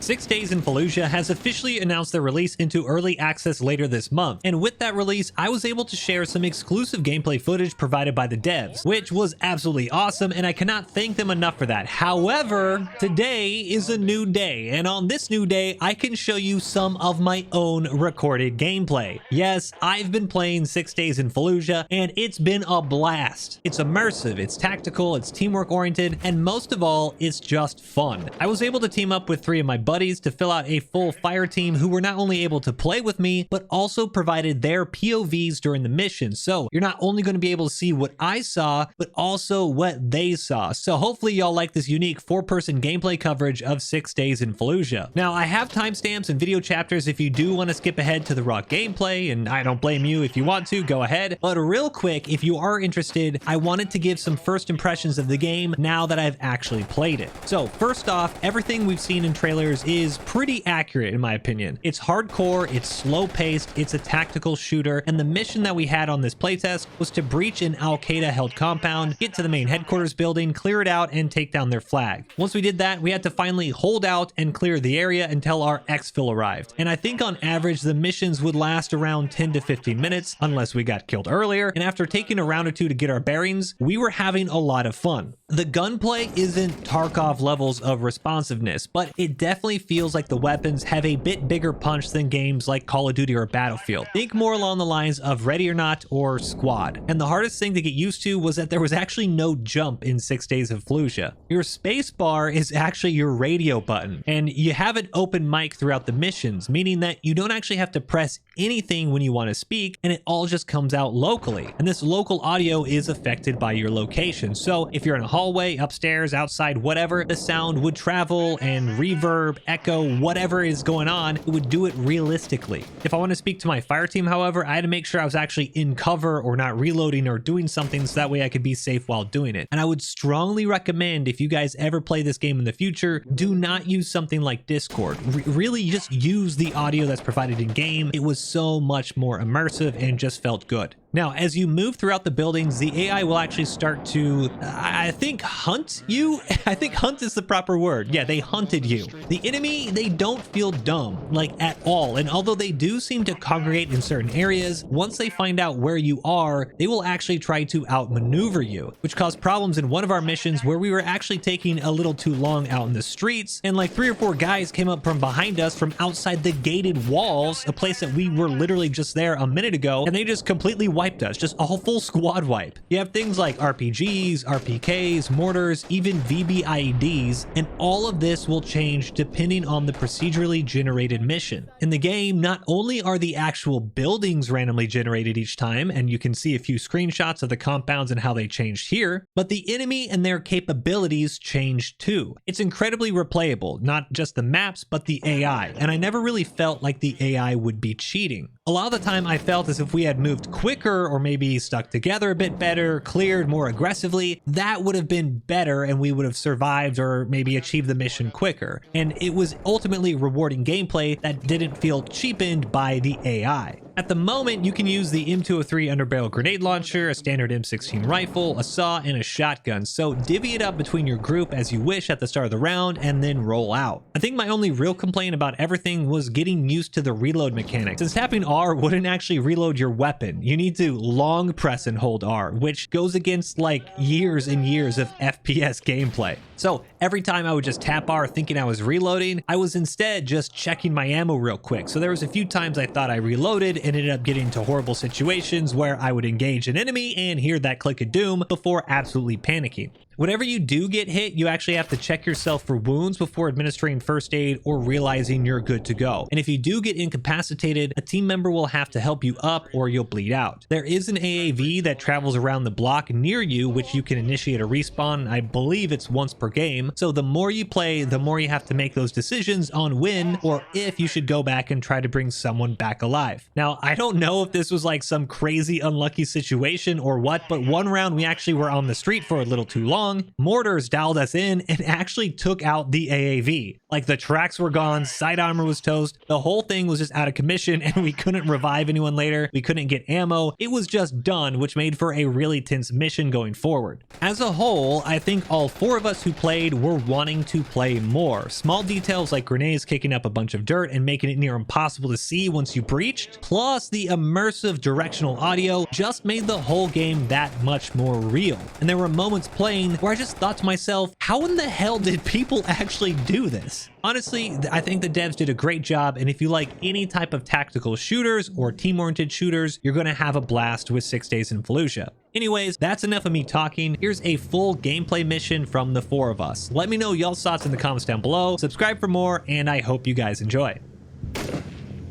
6 Days in Fallujah has officially announced their release into early access later this month, and with that release, I was able to share some exclusive gameplay footage provided by the devs, which was absolutely awesome, and I cannot thank them enough for that. However, today is a new day, and on this new day, I can show you some of my own recorded gameplay. Yes, I've been playing 6 Days in Fallujah, and it's been a blast. It's immersive, it's tactical, it's teamwork oriented, and most of all, it's just fun. I was able to team up with 3 of my buddies to fill out a full fire team who were not only able to play with me, but also provided their POVs during the mission. So you're not only going to be able to see what I saw, but also what they saw. So hopefully y'all like this unique 4-person gameplay coverage of 6 Days in Fallujah. Now I have timestamps and video chapters if you do want to skip ahead to the raw gameplay, and I don't blame you if you want to, go ahead. But real quick, if you are interested, I wanted to give some first impressions of the game now that I've actually played it. So first off, everything we've seen in trailers is pretty accurate in my opinion. It's hardcore, it's slow paced, it's a tactical shooter, and the mission that we had on this playtest was to breach an Al-Qaeda held compound, get to the main headquarters building, clear it out, and take down their flag. Once we did that, we had to finally hold out and clear the area until our Exfil arrived. And I think on average, the missions would last around 10 to 15 minutes, unless we got killed earlier. And after taking a round or two to get our bearings, we were having a lot of fun. The gunplay isn't Tarkov levels of responsiveness, but it definitely feels like the weapons have a bit bigger punch than games like Call of Duty or Battlefield. Think more along the lines of Ready or Not or Squad. And the hardest thing to get used to was that there was actually no jump in 6 Days of Fallujah. Your space bar is actually your radio button, and you have an open mic throughout the missions, meaning that you don't actually have to press anything when you want to speak, and it all just comes out locally. And this local audio is affected by your location. So if you're in a hallway, upstairs, outside, whatever, the sound would travel and reverb, echo, whatever is going on, it would do it realistically. If I want to speak to my fire team, however, I had to make sure I was actually in cover or not reloading or doing something so that way I could be safe while doing it. And I would strongly recommend, if you guys ever play this game in the future, do not use something like Discord. Really just use the audio that's provided in game. It was so much more immersive and just felt good. Now, as you move throughout the buildings, the AI will actually start to, I think, hunt you? I think hunt is the proper word. Yeah, they hunted you. The enemy, they don't feel dumb, like at all. And although they do seem to congregate in certain areas, once they find out where you are, they will actually try to outmaneuver you, which caused problems in one of our missions where we were actually taking a little too long out in the streets. And like 3 or 4 guys came up from behind us from outside the gated walls, a place that we were literally just there a minute ago, and they just completely wiped us, just a whole full squad wipe. You have things like RPGs, RPKs, mortars, even VBIEDs, and all of this will change depending on the procedurally generated mission. In the game, not only are the actual buildings randomly generated each time, and you can see a few screenshots of the compounds and how they changed here, but the enemy and their capabilities changed too. It's incredibly replayable, not just the maps, but the AI, and I never really felt like the AI would be cheating. A lot of the time I felt as if we had moved quicker or maybe stuck together a bit better, cleared more aggressively, that would have been better and we would have survived or maybe achieved the mission quicker. And it was ultimately rewarding gameplay that didn't feel cheapened by the AI. At the moment, you can use the M2 underbarrel grenade launcher, a standard M16 rifle, a saw, and a shotgun, so divvy it up between your group as you wish at the start of the round and then roll out. I think my only real complaint about everything was getting used to the reload mechanic. Since tapping R wouldn't actually reload your weapon, you need to long press and hold R, which goes against like years and years of FPS gameplay. So every time I would just tap R thinking I was reloading, I was instead just checking my ammo real quick. So there was a few times I thought I reloaded and ended up getting into horrible situations where I would engage an enemy and hear that click of doom before absolutely panicking. Whenever you do get hit, you actually have to check yourself for wounds before administering first aid or realizing you're good to go. And if you do get incapacitated, a team member will have to help you up or you'll bleed out. There is an AAV that travels around the block near you, which you can initiate a respawn. I believe it's once per game. So the more you play, the more you have to make those decisions on when or if you should go back and try to bring someone back alive. Now, I don't know if this was like some crazy unlucky situation or what, but one round we actually were on the street for a little too long. wrong. Mortars dialed us in and actually took out the AAV. Like, the tracks were gone, side armor was toast, the whole thing was just out of commission, and we couldn't revive anyone later, we couldn't get ammo, it was just done, which made for a really tense mission going forward. As a whole, I think all 4 of us who played were wanting to play more. Small details like grenades kicking up a bunch of dirt and making it near impossible to see once you breached, plus the immersive directional audio, just made the whole game that much more real. And there were moments playing where I just thought to myself, how in the hell did people actually do this? Honestly, I think the devs did a great job, and if you like any type of tactical shooters or team-oriented shooters, you're gonna have a blast with 6 Days in Fallujah. Anyways, that's enough of me talking. Here's a full gameplay mission from the 4 of us. Let me know y'all's thoughts in the comments down below. Subscribe for more, and I hope you guys enjoy.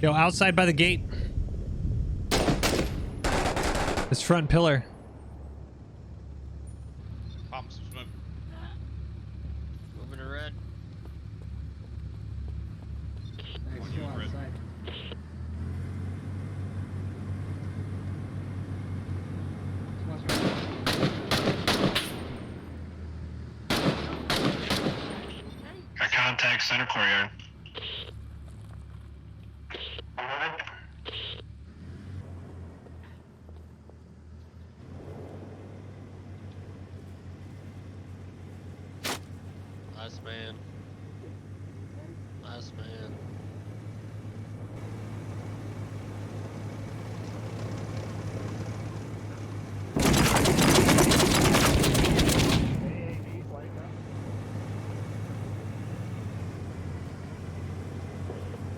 Yo, outside by the gate. This front pillar. Moving to red. Got contact center courtyard. Last man. Last man.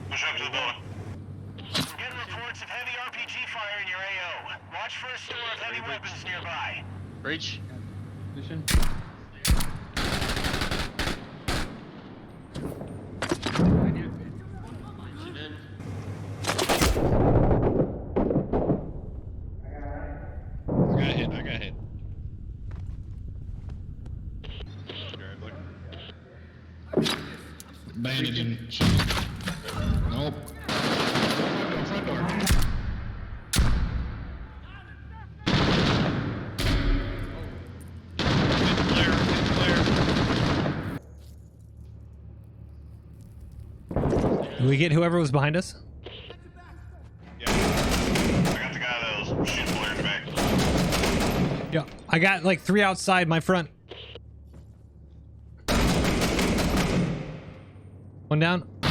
Push up to the building. We're getting reports of heavy RPG fire in your AO. Watch for a store of heavy weapons nearby. Breach. Position. Breaching in. I got hit. Bandaging. Nope. Front door. Did we get whoever was behind us? Yeah. I got the guy that was shooting Blair in the back. Yeah, I got like 3 outside my front. One down. I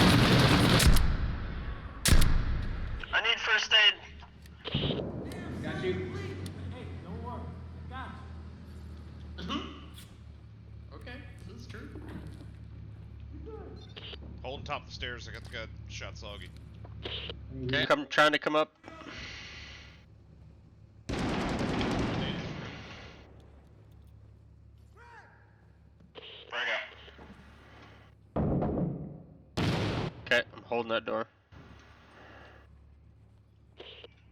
need first aid. Got you. Okay, this is true. Holding top of the stairs, I got the guy shot Soggy. Okay, trying to come up. Break out. Okay, I'm holding that door.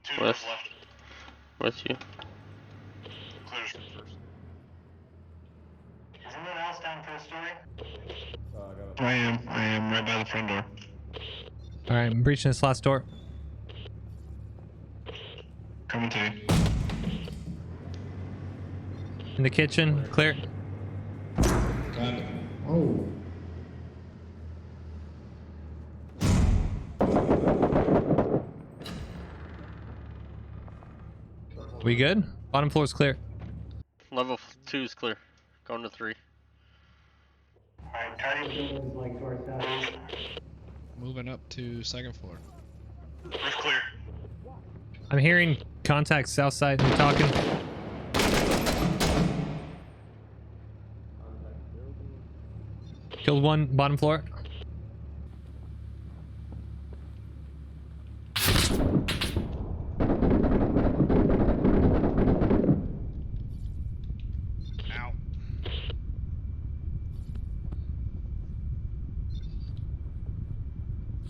2 doors left. With you. Clears first. Is anyone else down for a story? I am right by the front door. All right, I'm breaching this last door. Coming to you. In the kitchen, clear. Got it. Oh. We good? Bottom floor is clear. Level 2 is clear. Going to 3. Alright, target like towards southeast. Moving up to 2nd floor. Roof clear. I'm hearing contact south side. They're talking. Killed one, bottom floor. Ow.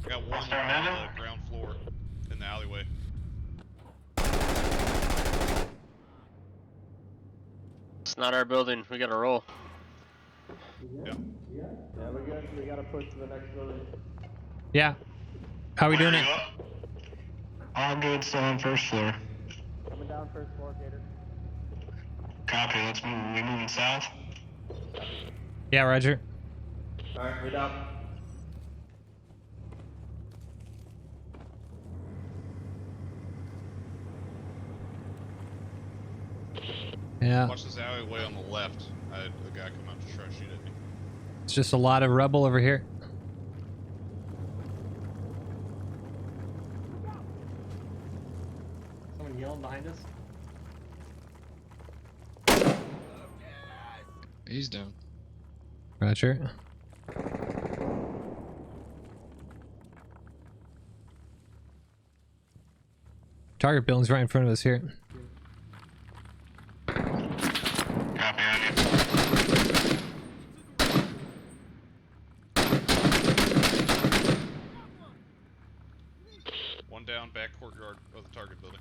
Got one on the ground floor in the alleyway. It's not our building. We gotta roll. Yeah. Yeah, we're good. We gotta push to the next building. Yeah. How are we doing it? All good, still on first floor. Coming down first floor, Gator. Copy, let's move. We moving south? Yeah, Roger. Alright, read up. Yeah, Watch this alleyway on the left. I had a guy come out to try to shoot at me. it's just a lot of rubble over here. Someone yelling behind us? He's down. Roger. Target building's right in front of us here. Copy on you. One down, back courtyard of the target building.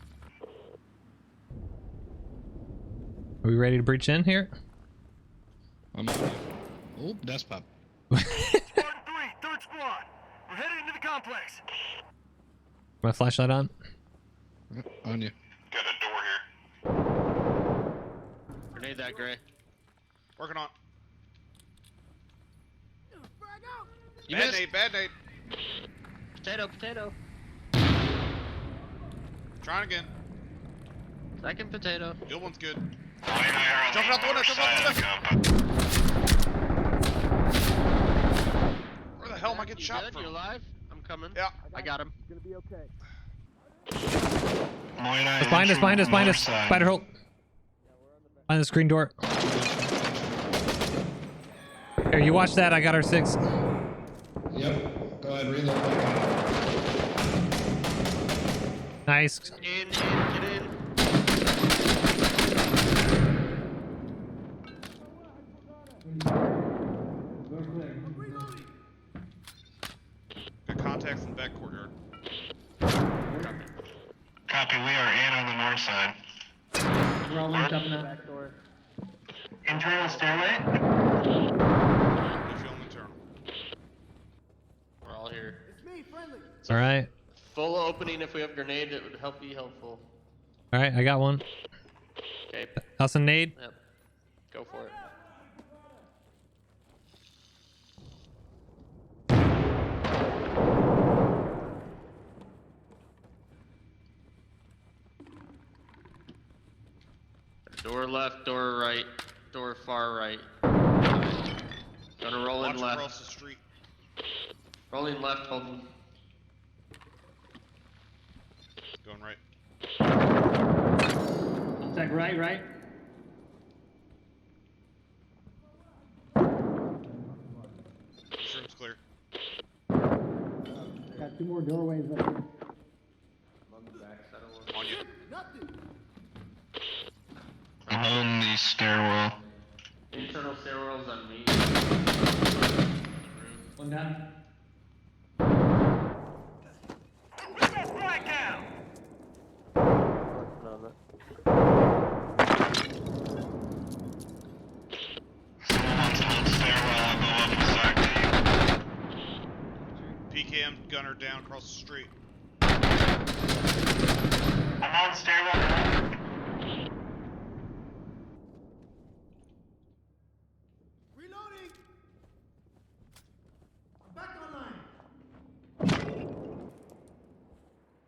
Are we ready to breach in here? I'm on you. Oh, that's pop. Spartan 3, 3rd squad. We're headed into the complex. My flashlight on. On you. Got a door here. Grenade that, Gray. Working on. You Bad missed. nade, bad nade. Potato. Trying again. Second potato. Good one's good. Wayne and I are on Jumping out the window, north jumping out side the of the compound. Where the hell am I getting You shot good? from? You alive? I'm coming. Yeah. I got him. Wayne and I Behind us, behind us, behind us. north side. Spider hole. Behind the screen door. Here, you watch that. I got our 6. Yep. Go ahead, reload back out. Nice. Get in. Got contacts in the back courtyard. Copy, we are in on the north side. We're all linked up now. Back door. Internal stairway? You feeling internal. We're all here. All right. Full opening. If we have grenade, it would be helpful. All right, I got one. Okay. House and nade. Yep. Go for it. Door left, door right, door far right. Gonna roll Watch in left. across the street. Rolling left, holding. Going right. Sec right. Shrimp's clear. Got 2 more doorways up here. On you. I'm holding the stairwell. Internal stairwells on me. One down. Flag down! Someone wants to hold stairwell, I'll go up beside you. PKM gunner down across the street. I'm on stairwell now. Reloading! I'm back online!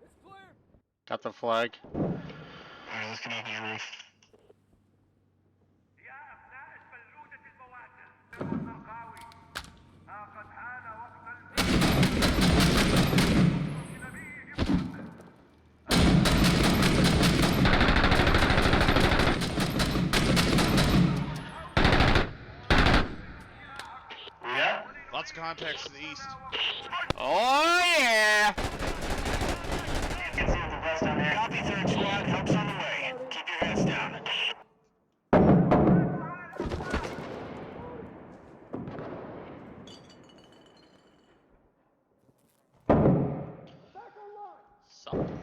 It's clear! Got the flag. Alright, let's get off the roof. يا أبناء الفلوجة المواسم والمرقاوي ها قد حان وقت نبيهم Yeah? Lots of contacts to the east. Oh yeah! Get some of the best on here. Copy, 3rd squad. Help's on the way. Keep your heads down. Something.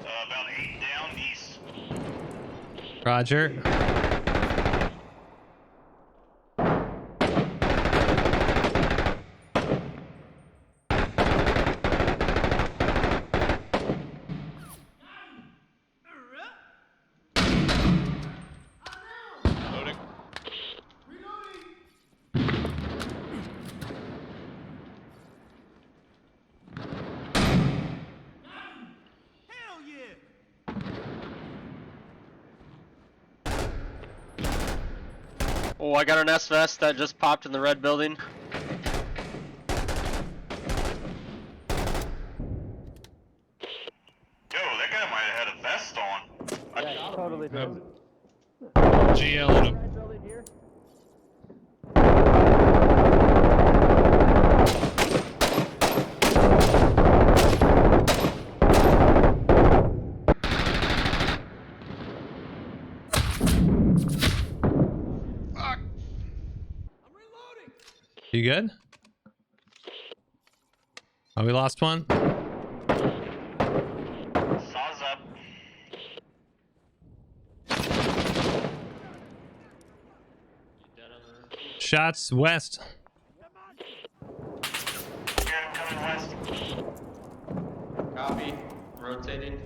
About 8 down east. Roger. Oh, I got an S-Vest that just popped in the red building. Yo, that guy might have had a vest on. Yeah, totally did. GL in him. Building here. You good? Oh, we lost one. Saws up. Shots west. Here, I'm coming west. Copy. Rotating.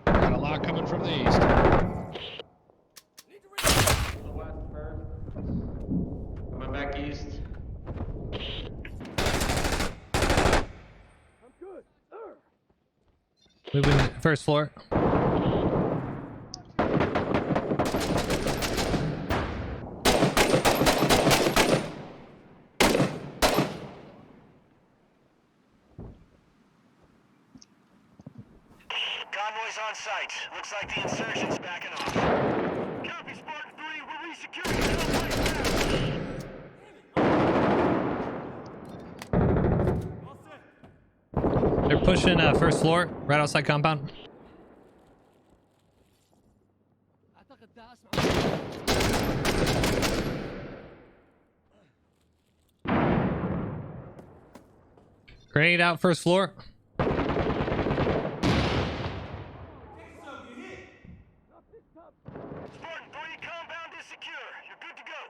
Got a lot coming from the east. The west first. Coming back east. Moving first floor. Convoy's on site. Looks like the insurgent's backing off. Copy, Spartan 3. We're resecuring the place now. They're pushing first floor, right outside compound. Grenade out first floor. Spartan 3, compound is secure. You're good to go.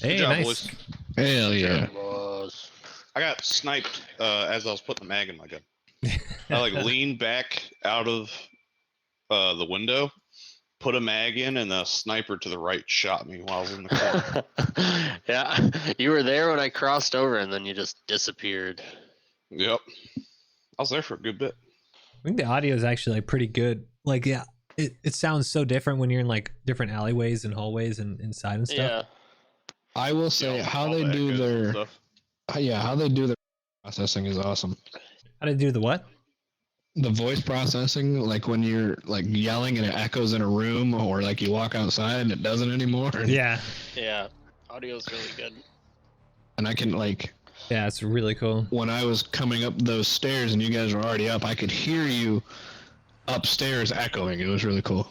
Hey, Good job, nice. boys. Hell yeah. I got sniped as I was putting the mag in my gun. I like leaned back out of the window, put a mag in, and a sniper to the right shot me while I was in the corner. Yeah, you were there when I crossed over, and then you just disappeared. Yep. I was there for a good bit. I think the audio is actually like pretty good. Like, yeah, it sounds so different when you're in like different alleyways and hallways and inside and stuff. Yeah. I will say Yeah, how all they the do echoes and their stuff. how they do their processing is awesome. How to do the what? The voice processing, like when you're like yelling and it echoes in a room, or like you walk outside and it doesn't anymore. Yeah. Yeah. Audio's really good. And I can like Yeah, it's really cool. when I was coming up those stairs and you guys were already up, I could hear you upstairs echoing. It was really cool.